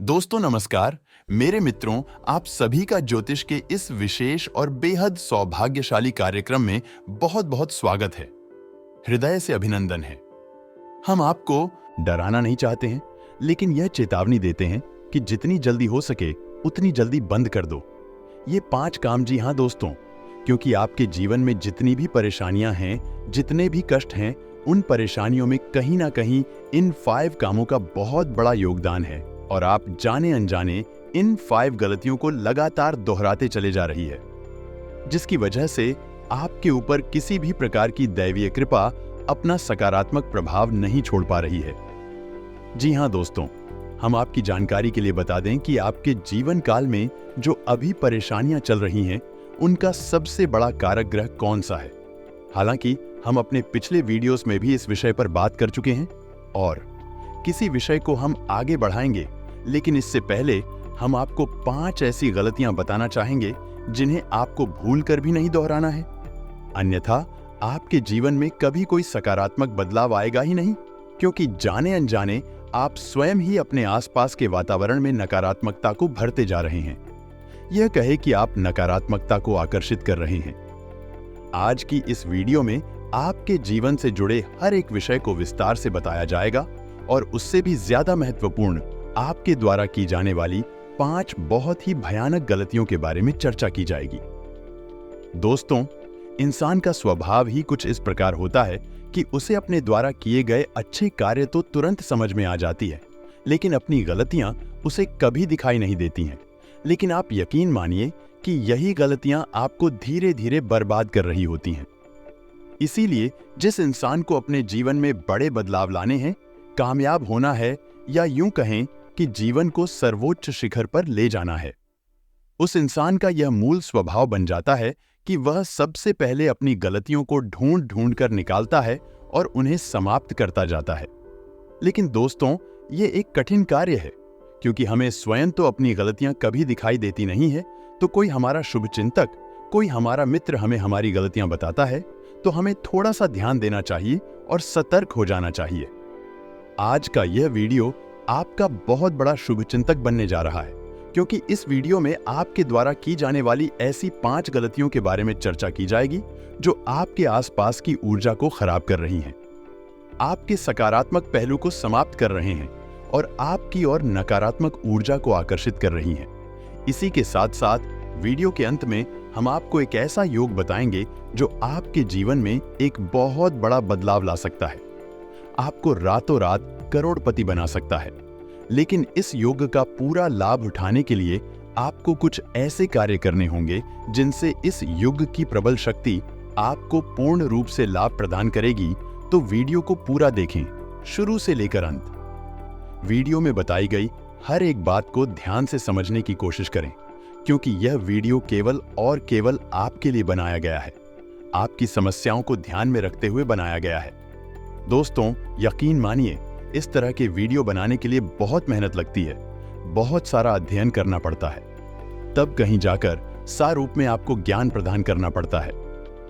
दोस्तों नमस्कार। मेरे मित्रों, आप सभी का ज्योतिष के इस विशेष और बेहद सौभाग्यशाली कार्यक्रम में बहुत बहुत स्वागत है। हृदय से अभिनंदन है। हम आपको डराना नहीं चाहते हैं, लेकिन यह चेतावनी देते हैं कि जितनी जल्दी हो सके उतनी जल्दी बंद कर दो ये 5 काम। जी हाँ दोस्तों, क्योंकि आपके जीवन में जितनी भी परेशानियां हैं, जितने भी कष्ट हैं, उन परेशानियों में कहीं ना कहीं इन 5 कामों का बहुत बड़ा योगदान है और आप जाने अनजाने इन 5 गलतियों को लगातार दोहराते चले जा रही है, जिसकी वजह से आपके ऊपर किसी भी प्रकार की दैवीय कृपा अपना सकारात्मक प्रभाव नहीं छोड़ पा रही है। जी हाँ दोस्तों, हम आपकी जानकारी के लिए बता दें कि आपके जीवन काल में जो अभी परेशानियां चल रही हैं, उनका सबसे बड़ा कारक ग्रह कौन सा है। हालांकि हम अपने पिछले वीडियोस में भी इस विषय पर बात कर चुके हैं और किसी विषय को हम आगे बढ़ाएंगे, लेकिन इससे पहले हम आपको 5 ऐसी गलतियां बताना चाहेंगे जिन्हें आपको भूलकर भी नहीं दोहराना है, अन्यथा आपके जीवन में कभी कोई सकारात्मक बदलाव आएगा ही नहीं, क्योंकि जाने अनजाने आप स्वयं ही अपने आसपास के वातावरण में नकारात्मकता को भरते जा रहे हैं। यह कहे कि आप नकारात्मकता को आकर्षित कर रहे हैं। आज की इस वीडियो में आपके जीवन से जुड़े हर एक विषय को विस्तार से बताया जाएगा और उससे भी ज्यादा महत्वपूर्ण आपके द्वारा की जाने वाली 5 बहुत ही भयानक गलतियों के बारे में चर्चा की जाएगी। दोस्तों, इंसान का स्वभाव ही कुछ इस प्रकार होता है कि उसे अपने द्वारा किए गए अच्छे कार्य तो तुरंत समझ में आ जाती है, लेकिन अपनी गलतियां उसे कभी दिखाई नहीं देती हैं। लेकिन आप यकीन मानिए कि यही गलतियां आपको धीरे धीरे बर्बाद कर रही होती हैं। इसीलिए जिस इंसान को अपने जीवन में बड़े बदलाव लाने हैं, कामयाब होना है, या यूं कहें कि जीवन को सर्वोच्च शिखर पर ले जाना है, उस इंसान का यह मूल स्वभाव बन जाता है कि वह सबसे पहले अपनी गलतियों को ढूंढ ढूंढ कर निकालता है और उन्हें समाप्त करता जाता है। लेकिन दोस्तों, ये एक कठिन कार्य है, क्योंकि हमें स्वयं तो अपनी गलतियां कभी दिखाई देती नहीं है, तो कोई हमारा शुभचिंतक, कोई हमारा मित्र हमें हमारी गलतियां बताता है तो हमें थोड़ा सा ध्यान देना चाहिए और सतर्क हो जाना चाहिए। आज का यह वीडियो आपका बहुत बड़ा शुभचिंतक बनने जा रहा है, क्योंकि इस वीडियो में आपके द्वारा की जाने वाली ऐसी 5 गलतियों के बारे में चर्चा की जाएगी जो आपके आसपास की ऊर्जा को खराब कर रही हैं, आपके सकारात्मक पहलू को समाप्त कर रहे हैं और आपकी ओर नकारात्मक ऊर्जा को आकर्षित कर रही हैं। इसी के साथ साथ वीडियो के अंत में हम आपको एक ऐसा योग बताएंगे जो आपके जीवन में एक बहुत बड़ा बदलाव ला सकता है, आपको रातों रात करोड़पति बना सकता है। लेकिन इस योग का पूरा लाभ उठाने के लिए आपको कुछ ऐसे कार्य करने होंगे जिनसे इस युग की प्रबल शक्ति आपको पूर्ण रूप से लाभ प्रदान करेगी। तो वीडियो को पूरा देखें, शुरू से लेकर अंत। वीडियो में बताई गई हर एक बात को ध्यान से समझने की कोशिश करें, क्योंकि यह वीडियो केवल और केवल आपके लिए बनाया गया है, आपकी समस्याओं को ध्यान में रखते हुए बनाया गया है। दोस्तों, यकीन मानिए, इस तरह के वीडियो बनाने के लिए बहुत मेहनत लगती है, बहुत सारा अध्ययन करना पड़ता है, तब कहीं जाकर सारूप में आपको ज्ञान प्रदान करना पड़ता है।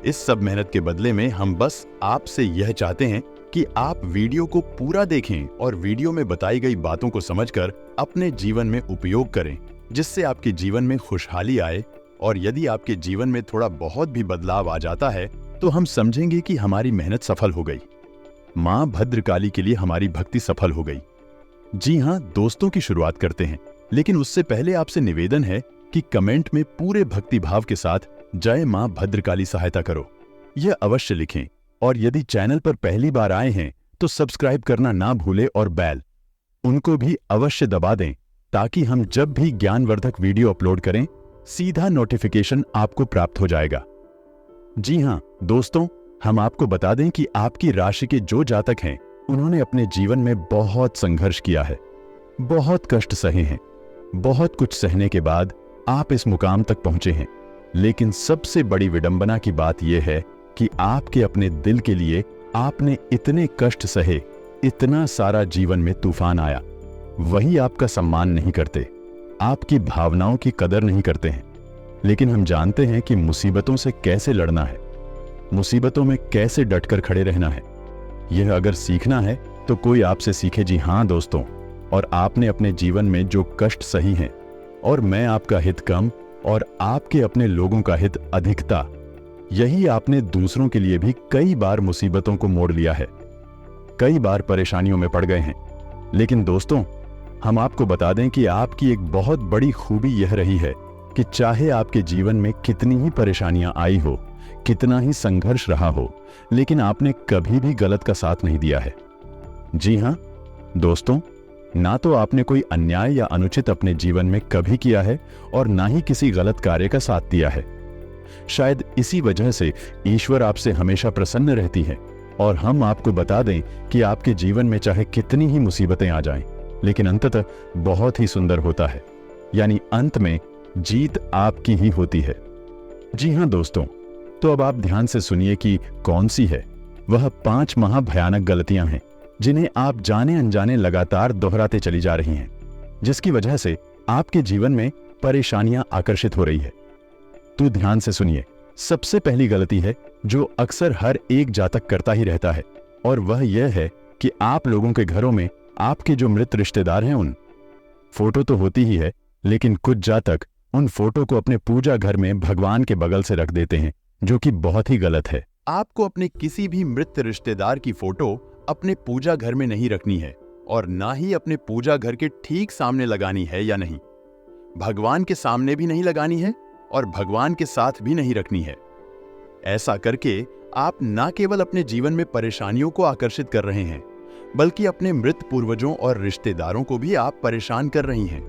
इस सब मेहनत के बदले में हम बस आपसे यह चाहते हैं कि आप वीडियो को पूरा देखें और वीडियो में बताई गई बातों को समझकर अपने जीवन में उपयोग करें, जिससे आपके जीवन में खुशहाली आए। और यदि आपके जीवन में थोड़ा बहुत भी बदलाव आ जाता है तो हम समझेंगे कि हमारी मेहनत सफल हो गई, मां भद्रकाली के लिए हमारी भक्ति सफल हो गई। जी हां दोस्तों, की शुरुआत करते हैं, लेकिन उससे पहले आपसे निवेदन है कि कमेंट में पूरे भक्ति भाव के साथ जय मां भद्रकाली सहायता करो, यह अवश्य लिखें। और यदि चैनल पर पहली बार आए हैं तो सब्सक्राइब करना ना भूलें और बेल उनको भी अवश्य दबा दें, ताकि हम जब भी ज्ञानवर्धक वीडियो अपलोड करें सीधा नोटिफिकेशन आपको प्राप्त हो जाएगा। जी हां दोस्तों, हम आपको बता दें कि आपकी राशि के जो जातक हैं, उन्होंने अपने जीवन में बहुत संघर्ष किया है, बहुत कष्ट सहे हैं। बहुत कुछ सहने के बाद आप इस मुकाम तक पहुंचे हैं। लेकिन सबसे बड़ी विडंबना की बात यह है कि आपके अपने दिल के लिए आपने इतने कष्ट सहे, इतना सारा जीवन में तूफान आया, वही आपका सम्मान नहीं करते, आपकी भावनाओं की कदर नहीं करते हैं। लेकिन हम जानते हैं कि मुसीबतों से कैसे लड़ना है, मुसीबतों में कैसे डटकर खड़े रहना है। यह अगर सीखना है तो कोई आपसे सीखे। जी हां दोस्तों, और आपने अपने जीवन में जो कष्ट सही हैं, और मैं आपका हित कम और आपके अपने लोगों का हित अधिकता, यही आपने दूसरों के लिए भी कई बार मुसीबतों को मोड़ लिया है, कई बार परेशानियों में पड़ गए हैं। लेकिन दोस्तों, हम आपको बता दें कि आपकी एक बहुत बड़ी खूबी यह रही है कि चाहे आपके जीवन में कितनी ही परेशानियां आई हो, कितना ही संघर्ष रहा हो, लेकिन आपने कभी भी गलत का साथ नहीं दिया है। जी हां दोस्तों, ना तो आपने कोई अन्याय या अनुचित अपने जीवन में कभी किया है और ना ही किसी गलत कार्य का साथ दिया है। शायद इसी वजह से ईश्वर आपसे हमेशा प्रसन्न रहती है। और हम आपको बता दें कि आपके जीवन में चाहे कितनी ही मुसीबतें आ जाएं, लेकिन अंततः बहुत ही सुंदर होता है, यानी अंत में जीत आपकी ही होती है। जी हां दोस्तों, तो अब आप ध्यान से सुनिए कि कौन सी है वह 5 महाभयानक गलतियां हैं जिन्हें आप जाने अनजाने लगातार दोहराते चली जा रही हैं, जिसकी वजह से आपके जीवन में परेशानियां आकर्षित हो रही है। तो ध्यान से सुनिए। सबसे पहली गलती है जो अक्सर हर एक जातक करता ही रहता है, और वह यह है कि आप लोगों के घरों में आपके जो मृत रिश्तेदार हैं उन फोटो तो होती ही है, लेकिन कुछ जातक उन फोटो को अपने पूजा घर में भगवान के बगल से रख देते हैं, जो कि बहुत ही गलत है। आपको अपने किसी भी मृत रिश्तेदार की फोटो अपने पूजा घर में नहीं रखनी है, और ना ही अपने पूजा घर के ठीक सामने लगानी है या नहीं। भगवान के सामने भी नहीं लगानी है और भगवान के साथ भी नहीं रखनी है। ऐसा करके आप ना केवल अपने जीवन में परेशानियों को आकर्षित कर रहे हैं, बल्कि अपने मृत पूर्वजों और रिश्तेदारों को भी आप परेशान कर रही हैं।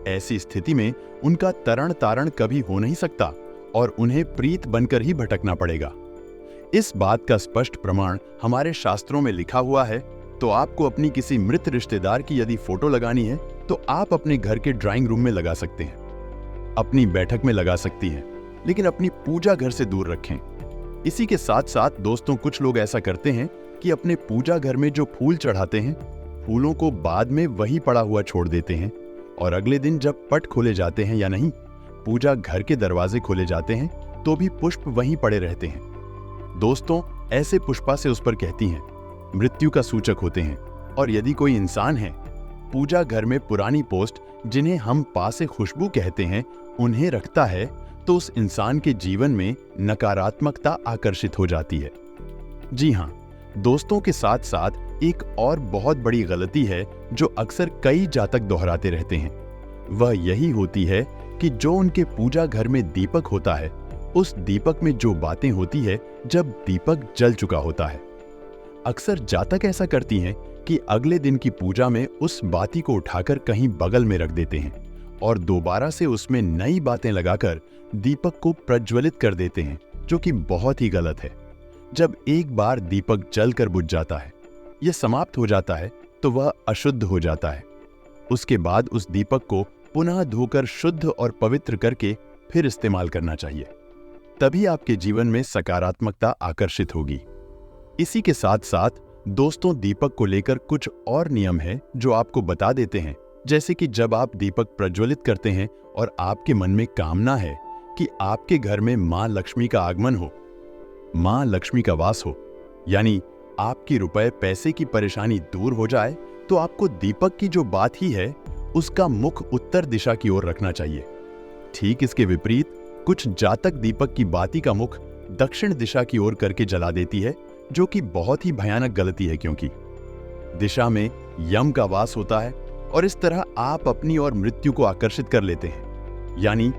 ऐसी स्थिति में उनका तरण तारण कभी हो नहीं सकता और उन्हें प्रीत बनकर ही भटकना पड़ेगा। इस बात का स्पष्ट प्रमाण हमारे शास्त्रों में लिखा हुआ है। तो आपको अपनी किसी मृत रिश्तेदार की यदि फोटो लगानी है तो आप अपने घर के ड्राइंग रूम में लगा सकते हैं, अपनी बैठक में लगा सकती हैं, लेकिन अपनी पूजा घर से दूर रखें। इसी के साथ साथ दोस्तों, कुछ लोग ऐसा करते हैं कि अपने पूजा घर में जो फूल चढ़ाते हैं, फूलों को बाद में वही पड़ा हुआ छोड़ देते हैं, और अगले दिन जब पट खोले जाते हैं या नहीं, पूजा घर के दरवाजे खोले जाते हैं तो भी पुष्प वहीं पड़े रहते हैं। दोस्तों, ऐसे पुष्पा से उस पर कहती हैं, मृत्यु का सूचक होते हैं। और यदि कोई इंसान है पूजा घर में पुरानी पोस्ट, जिन्हें हम पा से खुशबू कहते हैं, उन्हें रखता है, तो उस इंसान के जीवन में नकारात्मकता आकर्षित हो जाती है। जी हां दोस्तों, के साथ साथ एक और बहुत बड़ी गलती है जो अक्सर कई जातक दोहराते रहते हैं। वह यही होती है कि जो उनके पूजा घर में दीपक होता है, उस दीपक में जो बातें होती है जब दीपक जल चुका होता है। अक्सर जातक ऐसा करती हैं कि अगले दिन की पूजा में उस बाती को उठाकर कहीं बगल में रख देते हैं और दोबारा से उसमें नई बातें लगाकर दीपक को प्रज्वलित कर देते हैं, जो कि बहुत ही गलत है। जब एक बार दीपक जलकर बुझ जाता है, यह समाप्त हो जाता है, तो वह अशुद्ध हो जाता है। उसके बाद उस दीपक को पुनः धोकर शुद्ध और पवित्र करके फिर इस्तेमाल करना चाहिए। तभी आपके जीवन में सकारात्मकता आकर्षित होगी। इसी के साथ साथ दोस्तों, दीपक को लेकर कुछ और नियम है जो आपको बता देते हैं। जैसे कि जब आप दीपक प्रज्वलित करते हैं और आपके मन में कामना है कि आपके घर में मां लक्ष्मी का आगमन हो, मां लक्ष्मी का वास हो, यानी आपकी रुपए पैसे की परेशानी दूर हो जाए, तो आपको दीपक की जो बात ही है उसका मुख उत्तर दिशा की ओर रखना चाहिए। ठीक इसके विपरीत कुछ जातक दीपक की बाती का मुख दक्षिण दिशा की ओर करके जला देती है, जो कि बहुत ही भयानक गलती है, क्योंकि दिशा में यम का वास होता है और इस तरह आप अपनी और मृत्यु को आकर्षित कर लेते हैं। यानी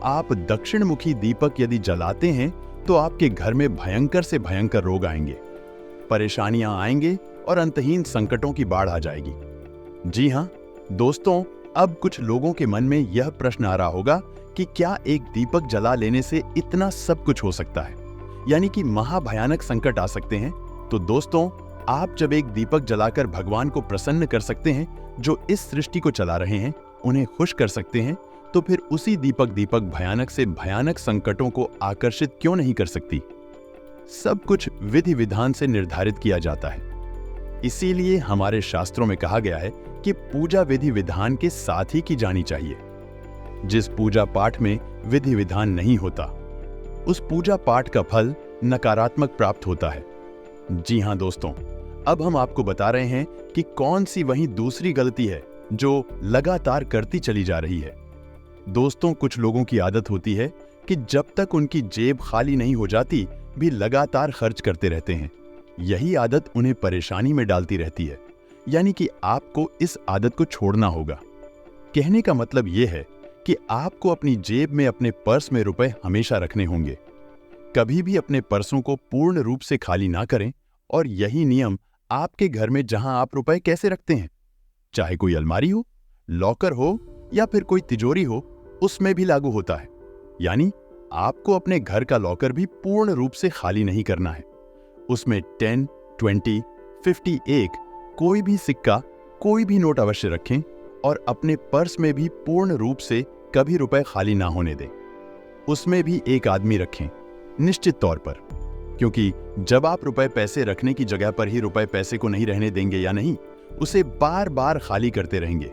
आप दक्षिण मुखी दीपक यदि जलाते हैं तो आपके घर में भयंकर से भयंकर रोग आएंगे, परेशानियां आएंगे और अंतहीन संकटों की बाढ़ आ जाएगी। जी हां दोस्तों, अब कुछ लोगों के मन में यह प्रश्न आ रहा होगा कि क्या एक दीपक जला लेने से इतना सब कुछ हो सकता है, यानी कि महाभयानक संकट आ सकते हैं। तो दोस्तों, आप जब एक दीपक जलाकर भगवान को प्रसन्न कर सकते हैं, जो इस सृष्टि को चला रहे हैं, उन्हें खुश कर सकते हैं, तो फिर उसी दीपक भयानक से भयानक संकटों को आकर्षित क्यों नहीं कर सकती। सब कुछ विधि विधान से निर्धारित किया जाता है। इसीलिए हमारे शास्त्रों में कहा गया है कि पूजा विधि विधान के साथ ही की जानी चाहिए। जिस पूजा पाठ में विधि विधान नहीं होता, उस पूजा पाठ का फल नकारात्मक प्राप्त होता है। जी हां दोस्तों, अब हम आपको बता रहे हैं कि कौन सी वही दूसरी गलती है जो लगातार करती चली जा रही है। दोस्तों, कुछ लोगों की आदत होती है कि जब तक उनकी जेब खाली नहीं हो जाती भी लगातार खर्च करते रहते हैं। यही आदत उन्हें परेशानी में डालती रहती है, यानी कि आपको इस आदत को छोड़ना होगा। कहने का मतलब यह है कि आपको अपनी जेब में, अपने पर्स में रुपए हमेशा रखने होंगे। कभी भी अपने पर्सों को पूर्ण रूप से खाली ना करें, और यही नियम आपके घर में जहां आप रुपए कैसे रखते हैं, चाहे कोई अलमारी हो, लॉकर हो या फिर कोई तिजोरी हो, उसमें भी लागू होता है। यानी आपको अपने घर का लॉकर भी पूर्ण रूप से खाली नहीं करना है। उसमें 10, 20, 50 एक कोई भी सिक्का, कोई भी नोट अवश्य रखें, और अपने पर्स में भी पूर्ण रूप से कभी रुपए खाली ना होने दें। उसमें भी एक आदमी रखें निश्चित तौर पर, क्योंकि जब आप रुपए पैसे रखने की जगह पर ही रुपए पैसे को नहीं रहने देंगे या नहीं, उसे बार बार खाली करते रहेंगे,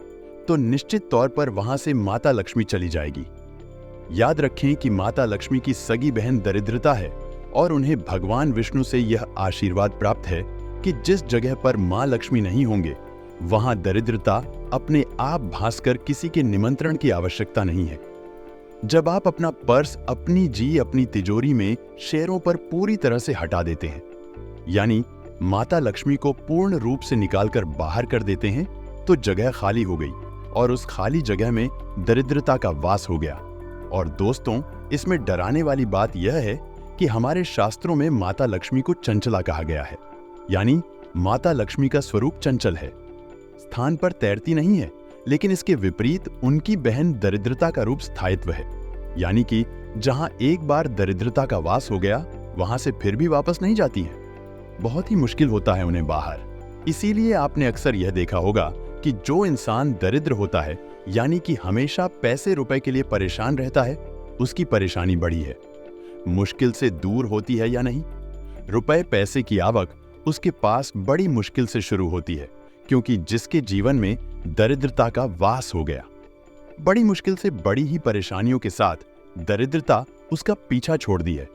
तो निश्चित तौर पर वहां से माता लक्ष्मी चली जाएगी। याद रखें कि माता लक्ष्मी की सगी बहन दरिद्रता है, और उन्हें भगवान विष्णु से यह आशीर्वाद प्राप्त है कि जिस जगह पर मां लक्ष्मी नहीं होंगे वहां दरिद्रता अपने आप भासकर किसी के निमंत्रण की आवश्यकता नहीं है। जब आप अपना पर्स अपनी तिजोरी में शेयरों पर पूरी तरह से हटा देते हैं, यानी माता लक्ष्मी को पूर्ण रूप से निकालकर बाहर कर देते हैं, तो जगह खाली हो गई, और उस खाली जगह में दरिद्रता का वास हो गया। और दोस्तों, इसमें डराने वाली बात यह है कि हमारे शास्त्रों में माता लक्ष्मी को चंचला कहा गया है, यानी माता लक्ष्मी का स्वरूप चंचल है, स्थान पर तैरती नहीं है, लेकिन इसके विपरीत उनकी बहन दरिद्रता का रूप स्थायित्व है, यानी कि जहां एक बार दरिद्रता का वास हो गया वहां से फिर भी वापस नहीं जाती हैं। बहुत ही मुश्किल होता है उन्हें बाहर। इसीलिए आपने अक्सर यह देखा होगा कि जो इंसान दरिद्र होता है, यानी कि हमेशा पैसे रुपए के लिए परेशान रहता है, उसकी परेशानी बड़ी है, मुश्किल से दूर होती है या नहीं। रुपए पैसे की आवक उसके पास बड़ी मुश्किल से शुरू होती है, क्योंकि जिसके जीवन में दरिद्रता का वास हो गया, बड़ी मुश्किल से बड़ी ही परेशानियों के साथ दरिद्रता उसका पीछा छोड़ दी है।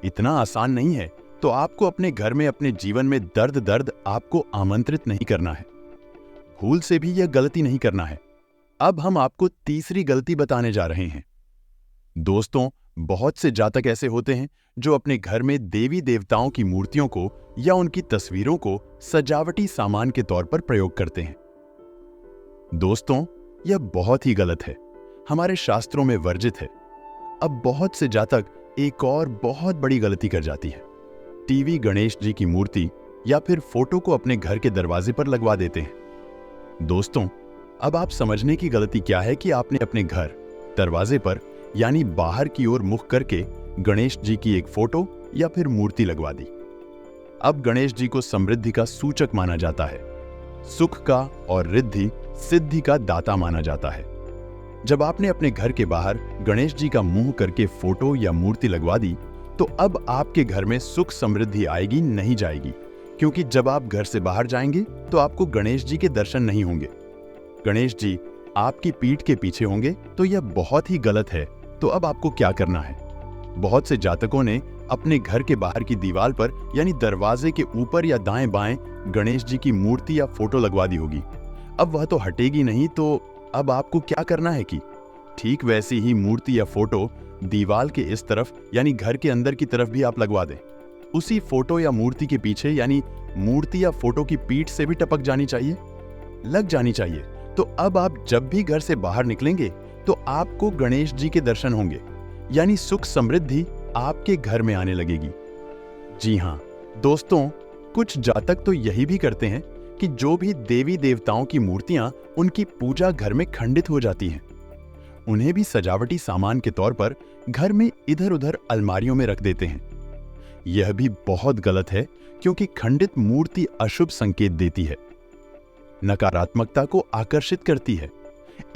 इतना आसान नहीं है, तो आपको अपने घर में, अपने जीवन में दर्द आपको आमंत्रित नहीं करना है। भूल से भी यह गलती नहीं करना है। अब हम आपको तीसरी गलती बताने जा रहे हैं। दोस्तों, बहुत से जातक ऐसे होते हैं जो अपने घर में देवी देवताओं की मूर्तियों को या उनकी तस्वीरों को सजावटी सामान के तौर पर प्रयोग करते हैं। दोस्तों, यह बहुत ही गलत है, हमारे शास्त्रों में वर्जित है। अब बहुत से जातक एक और बहुत बड़ी गलती कर जाती है। टीवी गणेश जी की मूर्ति या फिर फोटो को अपने घर के दरवाजे पर लगवा देते हैं। दोस्तों, अब आप समझने की गलती क्या है कि आपने अपने घर दरवाजे पर, यानी बाहर की ओर मुख करके गणेश जी की एक फोटो या फिर मूर्ति लगवा दी। अब गणेश जी को समृद्धि का सूचक माना जाता है, सुख का और रिद्धि सिद्धि का दाता माना जाता है। जब आपने अपने घर के बाहर गणेश जी का मुंह करके फोटो या मूर्ति लगवा दी, तो अब आपके घर में सुख समृद्धि आएगी नहीं जाएगी, क्योंकि जब आप घर से बाहर जाएंगे तो आपको गणेश जी के दर्शन नहीं होंगे। गणेश जी आपकी पीठ के पीछे होंगे, तो यह बहुत ही गलत है। तो अब आपको क्या करना है? बहुत से जातकों ने अपने घर के बाहर की दीवार पर, यानी दरवाजे के ऊपर या दाएं बाएं गणेश जी की मूर्ति या फोटो लगवा दी होगी। अब वह तो हटेगी नहीं, तो अब आपको क्या करना है कि ठीक वैसी ही मूर्ति या फोटो दीवार के इस तरफ, यानी घर के अंदर की तरफ भी आप लगवा दें। उसी फोटो या मूर्ति के पीछे, यानी मूर्ति या फोटो की पीठ से भी टपक जानी चाहिए, लग जानी चाहिए। तो अब आप जब भी घर से बाहर निकलेंगे तो आपको गणेश जी के दर्शन होंगे, यानी सुख समृद्धि आपके घर में आने लगेगी। जी हां दोस्तों, कुछ जातक तो यही भी करते हैं कि जो भी देवी देवताओं की मूर्तियां उनकी पूजा घर में खंडित हो जाती हैं, उन्हें भी सजावटी सामान के तौर पर घर में इधर उधर अलमारियों में रख देते हैं। यह भी बहुत गलत है, क्योंकि खंडित मूर्ति अशुभ संकेत देती है, नकारात्मकता को आकर्षित करती है।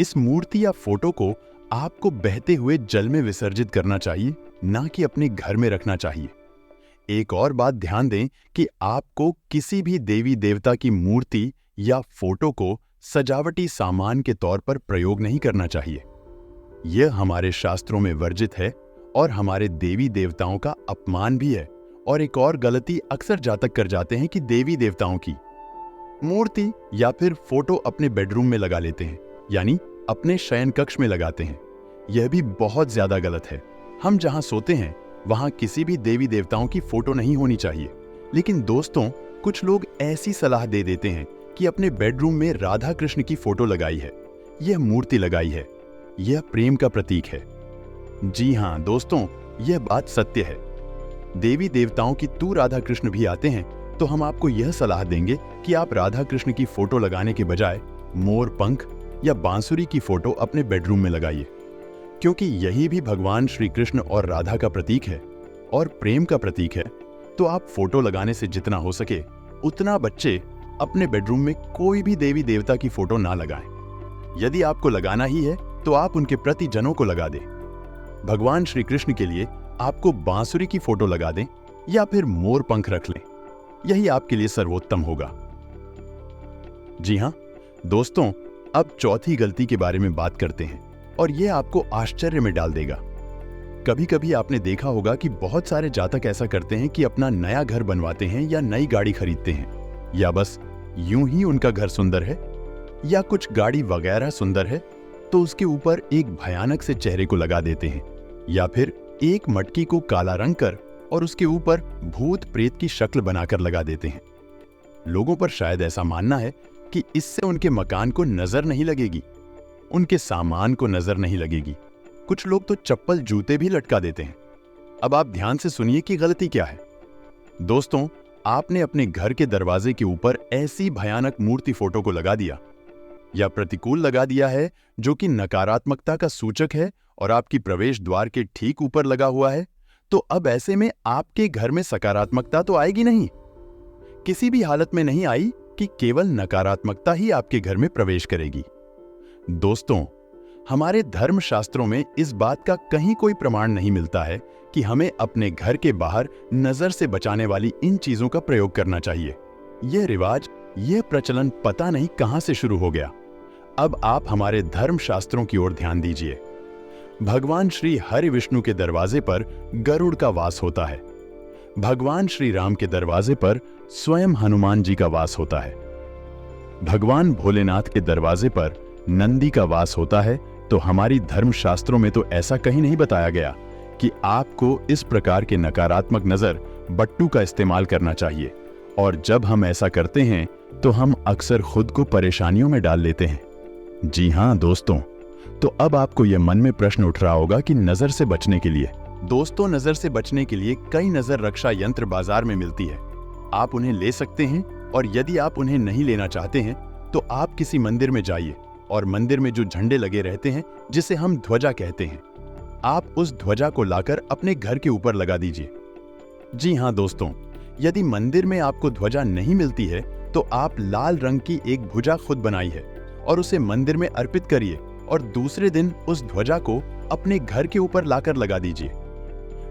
इस मूर्ति या फोटो को आपको बहते हुए जल में विसर्जित करना चाहिए, ना कि अपने घर में रखना चाहिए। एक और बात ध्यान दें कि आपको किसी भी देवी देवता की मूर्ति या फोटो को सजावटी सामान के तौर पर प्रयोग नहीं करना चाहिए। यह हमारे शास्त्रों में वर्जित है और हमारे देवी देवताओं का अपमान भी है और एक और गलती अक्सर जातक कर जाते हैं कि देवी देवताओं की मूर्ति या फिर फोटो अपने बेडरूम में लगा लेते हैं, यानी अपने शयन कक्ष में लगाते हैं। यह भी बहुत ज्यादा गलत है। हम जहां सोते हैं वहां किसी भी देवी देवताओं की फोटो नहीं होनी चाहिए। लेकिन दोस्तों, कुछ लोग ऐसी सलाह दे देते हैं कि अपने बेडरूम में राधा कृष्ण की फोटो लगाई है, यह मूर्ति लगाई है, यह प्रेम का प्रतीक है। जी हां दोस्तों, यह बात सत्य है। देवी देवताओं की तू राधा कृष्ण भी आते हैं तो हम आपको यह सलाह देंगे कि आप राधा कृष्ण की फोटो लगाने के बजाय मोर पंख या बांसुरी की फोटो अपने बेडरूम में लगाइए, क्योंकि यही भी भगवान श्री कृष्ण और राधा का प्रतीक है और प्रेम का प्रतीक है। तो आप फोटो लगाने से जितना हो सके उतना बच्चे अपने बेडरूम में कोई भी देवी देवता की फोटो ना लगाएं। यदि आपको लगाना ही है तो आप उनके प्रति जनों को लगा दें। भगवान श्री कृष्ण के लिए आपको बांसुरी की फोटो लगा दें या फिर मोर पंख रख लें, यही आपके लिए सर्वोत्तम होगा। जी हां दोस्तों, अब चौथी गलती के बारे में बात करते हैं और यह आपको आश्चर्य में डाल देगा। कभी कभी आपने देखा होगा कि बहुत सारे जातक ऐसा करते हैं कि अपना नया घर बनवाते हैं या नई गाड़ी खरीदते हैं, या बस यूं ही उनका घर सुंदर है या कुछ गाड़ी वगैरह सुंदर है तो उसके ऊपर एक भयानक से चेहरे को लगा देते हैं, या फिर एक मटकी को काला रंग कर और उसके ऊपर भूत प्रेत की शक्ल बनाकर लगा देते हैं। लोगों पर शायद ऐसा मानना है कि इससे उनके मकान को नजर नहीं लगेगी, उनके सामान को नजर नहीं लगेगी। कुछ लोग तो चप्पल जूते भी लटका देते हैं। अब आप ध्यान से सुनिए कि गलती क्या है। दोस्तों, आपने अपने घर के दरवाजे के ऊपर ऐसी भयानक मूर्ति फोटो को लगा दिया या प्रतिकूल लगा दिया है जो कि नकारात्मकता का सूचक है और आपकी प्रवेश द्वार के ठीक ऊपर लगा हुआ है, तो अब ऐसे में आपके घर में सकारात्मकता तो आएगी नहीं। किसी भी हालत में नहीं आई कि केवल नकारात्मकता ही आपके घर में प्रवेश करेगी। दोस्तों, हमारे धर्म शास्त्रों में इस बात का कहीं कोई प्रमाण नहीं मिलता है कि हमें अपने घर के बाहर नजर से बचाने वाली इन चीजों का प्रयोग करना चाहिए। यह रिवाज, यह प्रचलन पता नहीं कहां से शुरू हो गया। अब आप हमारे धर्म शास्त्रों की ओर ध्यान दीजिए। भगवान श्री हरि विष्णु के दरवाजे पर गरुड़ का वास होता है। भगवान श्री राम के दरवाजे पर स्वयं हनुमान जी का वास होता है। भगवान भोलेनाथ के दरवाजे पर नंदी का वास होता है। तो हमारी धर्म शास्त्रों में तो ऐसा कहीं नहीं बताया गया कि आपको इस प्रकार के नकारात्मक नजर बट्टू का इस्तेमाल करना चाहिए, और जब हम ऐसा करते हैं तो हम अक्सर खुद को परेशानियों में डाल लेते हैं। जी हां दोस्तों, तो अब आपको यह मन में प्रश्न उठ रहा होगा कि नजर से बचने के लिए, दोस्तों नजर से बचने के लिए कई नजर रक्षा यंत्र बाजार में मिलती है। आप उन्हें ले सकते हैं, और यदि आप उन्हें नहीं लेना चाहते हैं तो आप किसी मंदिर में जाइए और मंदिर में जो झंडे लगे रहते हैं जिसे हम ध्वजा कहते हैं, आप उस ध्वजा को लाकर अपने घर के ऊपर लगा दीजिए। जी हां दोस्तों, यदि मंदिर में आपको ध्वजा नहीं मिलती है तो आप लाल रंग की एक भुजा खुद बनाई है और उसे मंदिर में अर्पित करिए, और दूसरे दिन उस ध्वजा को अपने घर के ऊपर लाकर लगा दीजिए।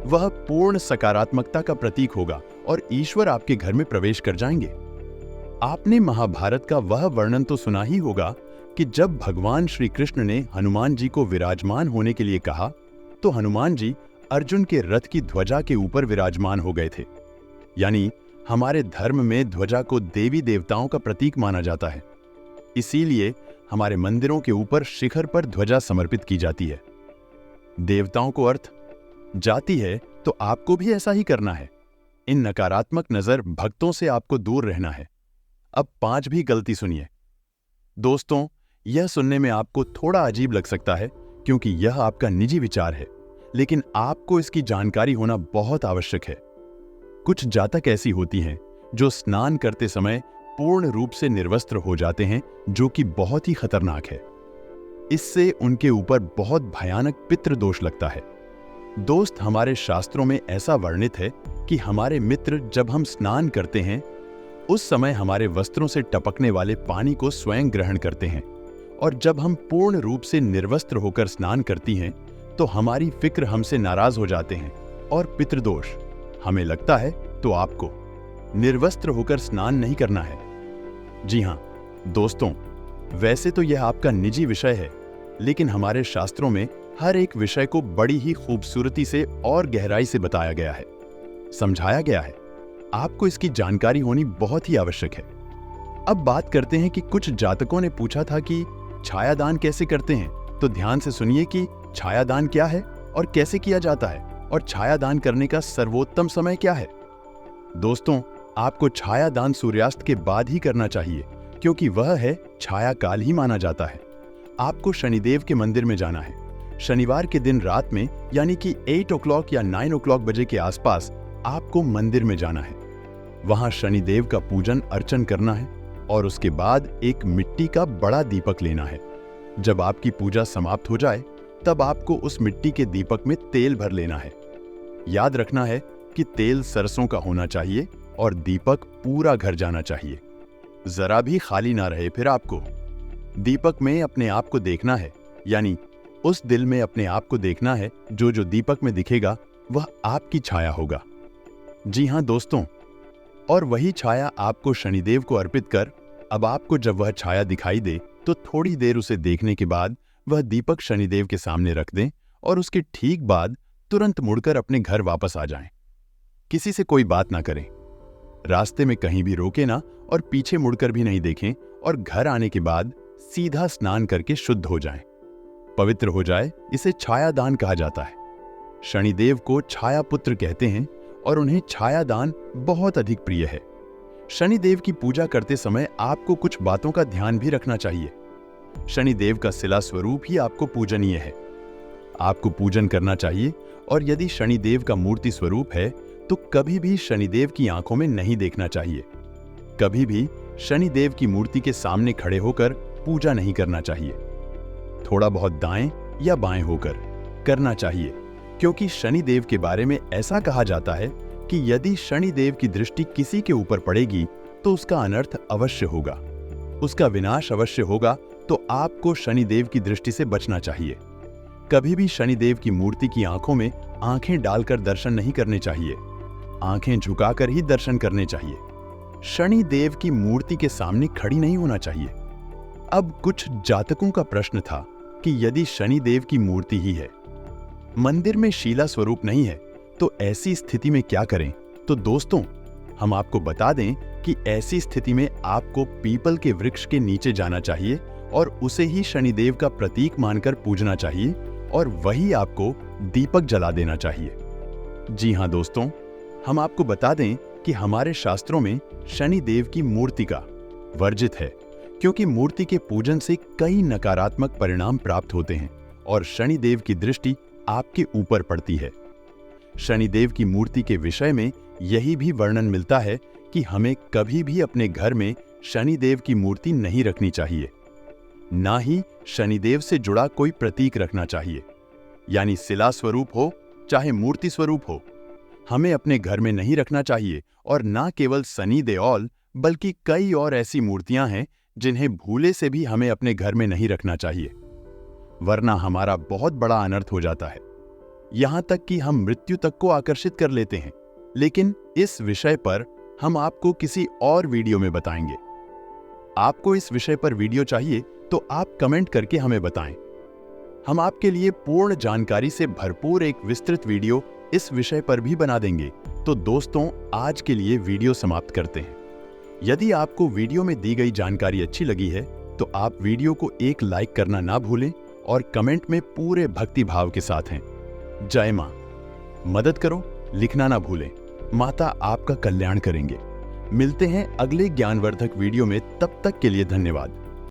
वह पूर्ण सकारात्मकता का प्रतीक होगा और ईश्वर आपके घर में प्रवेश कर जाएंगे। आपने महाभारत का वह वर्णन तो सुना ही होगा कि जब भगवान श्री कृष्ण ने हनुमान जी को विराजमान होने के लिए कहा तो हनुमान जी अर्जुन के रथ की ध्वजा के ऊपर विराजमान हो गए थे। यानी हमारे धर्म में ध्वजा को देवी देवताओं का प्रतीक माना जाता है, इसीलिए हमारे मंदिरों के ऊपर शिखर पर ध्वजा समर्पित की जाती है। देवताओं को अर्थ जाती है तो आपको भी ऐसा ही करना है। इन नकारात्मक नजर भक्तों से आपको दूर रहना है। अब 5वीं गलती सुनिए। दोस्तों, यह सुनने में आपको थोड़ा अजीब लग सकता है क्योंकि यह आपका निजी विचार है, लेकिन आपको इसकी जानकारी होना बहुत आवश्यक है। कुछ जातक ऐसी होती हैं जो स्नान करते समय पूर्ण रूप से निर्वस्त्र हो जाते हैं, जो कि बहुत ही खतरनाक है। इससे उनके ऊपर बहुत भयानक पितृ दोष लगता है। दोस्त, हमारे शास्त्रों में ऐसा वर्णित है कि हमारे मित्र जब हम स्नान करते हैं उस समय हमारे वस्त्रों से टपकने वाले पानी को स्वयं ग्रहण करते हैं, और जब हम पूर्ण रूप से निर्वस्त्र होकर स्नान करती हैं तो हमारी फिक्र हमसे नाराज हो जाते हैं और पितृदोष हमें लगता है तो आपको निर्वस्त्र होकर स्नान नहीं करना है। जी हां दोस्तों, वैसे तो यह आपका निजी विषय है, लेकिन हमारे शास्त्रों में हर एक विषय को बड़ी ही खूबसूरती से और गहराई से बताया गया है। समझाया गया है। आपको इसकी जानकारी होनी बहुत ही आवश्यक है। अब बात करते हैं कि कुछ जातकों ने पूछा था कि छायादान कैसे करते हैं। तो ध्यान से सुनिए कि छायादान क्या है और कैसे किया जाता है और छायादान करने का सर्वोत्तम समय क्या है। दोस्तों, आपको छायादान सूर्यास्त के बाद ही करना चाहिए, क्योंकि वह है छाया काल ही माना जाता है। आपको शनिदेव के मंदिर में जाना है। शनिवार के दिन रात में, यानी कि 8 o'clock या 9 o'clock बजे के आसपास आपको मंदिर में जाना है। वहां शनिदेव का पूजन अर्चन करना है और उसके बाद एक मिट्टी का बड़ा दीपक लेना है। जब आपकी पूजा समाप्त हो जाए तब आपको उस मिट्टी के दीपक में तेल भर लेना है। याद रखना है कि तेल सरसों का होना चाहिए और दीपक पूरा घर जाना चाहिए, जरा भी खाली ना रहे। फिर आपको दीपक में अपने आप को देखना है, यानी उस दिल में अपने आप को देखना है। जो जो दीपक में दिखेगा वह आपकी छाया होगा। जी हां दोस्तों, और वही छाया आपको शनिदेव को अर्पित कर, अब आपको जब वह छाया दिखाई दे तो थोड़ी देर उसे देखने के बाद वह दीपक शनिदेव के सामने रख दें और उसके ठीक बाद तुरंत मुड़कर अपने घर वापस आ जाएं। किसी से कोई बात ना करें, रास्ते में कहीं भी रोके ना और पीछे मुड़कर भी नहीं देखें, और घर आने के बाद सीधा स्नान करके शुद्ध हो जाएं, पवित्र हो जाए। इसे छायादान कहा जाता है। शनिदेव को छाया पुत्र कहते हैं और उन्हें छायादान बहुत अधिक प्रिय है। शनिदेव की पूजा करते समय आपको कुछ बातों का ध्यान भी रखना चाहिए। शनिदेव का शिला स्वरूप ही आपको पूजनीय है। आपको पूजन करना चाहिए, और यदि शनिदेव का मूर्ति स्वरूप है तो कभी भी शनिदेव की आंखों में नहीं देखना चाहिए। कभी भी शनिदेव की मूर्ति के सामने खड़े होकर पूजा नहीं करना चाहिए। थोड़ा बहुत दाएं या बाएं होकर करना चाहिए, क्योंकि शनिदेव के बारे में ऐसा कहा जाता है कि यदि शनिदेव की दृष्टि किसी के ऊपर पड़ेगी तो उसका अनर्थ अवश्य होगा, उसका विनाश अवश्य होगा। तो आपको शनिदेव की दृष्टि से बचना चाहिए। कभी भी शनिदेव की मूर्ति की आंखों में आंखें डालकर दर्शन नहीं करने चाहिए। आंखें झुकाकर ही दर्शन करने चाहिए। शनिदेव की मूर्ति के सामने खड़ी नहीं होना चाहिए। अब कुछ जातकों का प्रश्न था कि यदि शनिदेव की मूर्ति ही है, मंदिर में शीला स्वरूप नहीं है, तो ऐसी स्थिति में क्या करें। तो दोस्तों, हम आपको बता दें कि ऐसी स्थिति में आपको पीपल के वृक्ष के नीचे जाना चाहिए और उसे ही शनिदेव का प्रतीक मानकर पूजना चाहिए, और वही आपको दीपक जला देना चाहिए। जी हां दोस्तों, हम आपको बता दें कि हमारे शास्त्रों में शनिदेव की मूर्ति का वर्जित है, क्योंकि मूर्ति के पूजन से कई नकारात्मक परिणाम प्राप्त होते हैं और शनिदेव की दृष्टि आपके ऊपर पड़ती है। शनिदेव की मूर्ति के विषय में यही भी वर्णन मिलता है कि हमें कभी भी अपने घर में शनिदेव की मूर्ति नहीं रखनी चाहिए, ना ही शनिदेव से जुड़ा कोई प्रतीक रखना चाहिए, यानी शिला स्वरूप हो चाहे मूर्ति स्वरूप हो, हमें अपने घर में नहीं रखना चाहिए। और ना केवल शनि देओल, बल्कि कई और ऐसी मूर्तियां हैं जिन्हें भूले से भी हमें अपने घर में नहीं रखना चाहिए, वरना हमारा बहुत बड़ा अनर्थ हो जाता है। यहां तक कि हम मृत्यु तक को आकर्षित कर लेते हैं। लेकिन इस विषय पर हम आपको किसी और वीडियो में बताएंगे। आपको इस विषय पर वीडियो चाहिए तो आप कमेंट करके हमें बताएं। हम आपके लिए पूर्ण जानकारी से भरपूर एक विस्तृत वीडियो इस विषय पर भी बना देंगे। तो दोस्तों, आज के लिए वीडियो समाप्त करते हैं। यदि आपको वीडियो में दी गई जानकारी अच्छी लगी है तो आप वीडियो को एक लाइक करना ना भूलें और कमेंट में पूरे भक्ति भाव के साथ हैं। जय मां। मदद करो लिखना ना भूलें। माता आपका कल्याण करेंगे। मिलते हैं अगले ज्ञानवर्धक वीडियो में। तब तक के लिए धन्यवाद।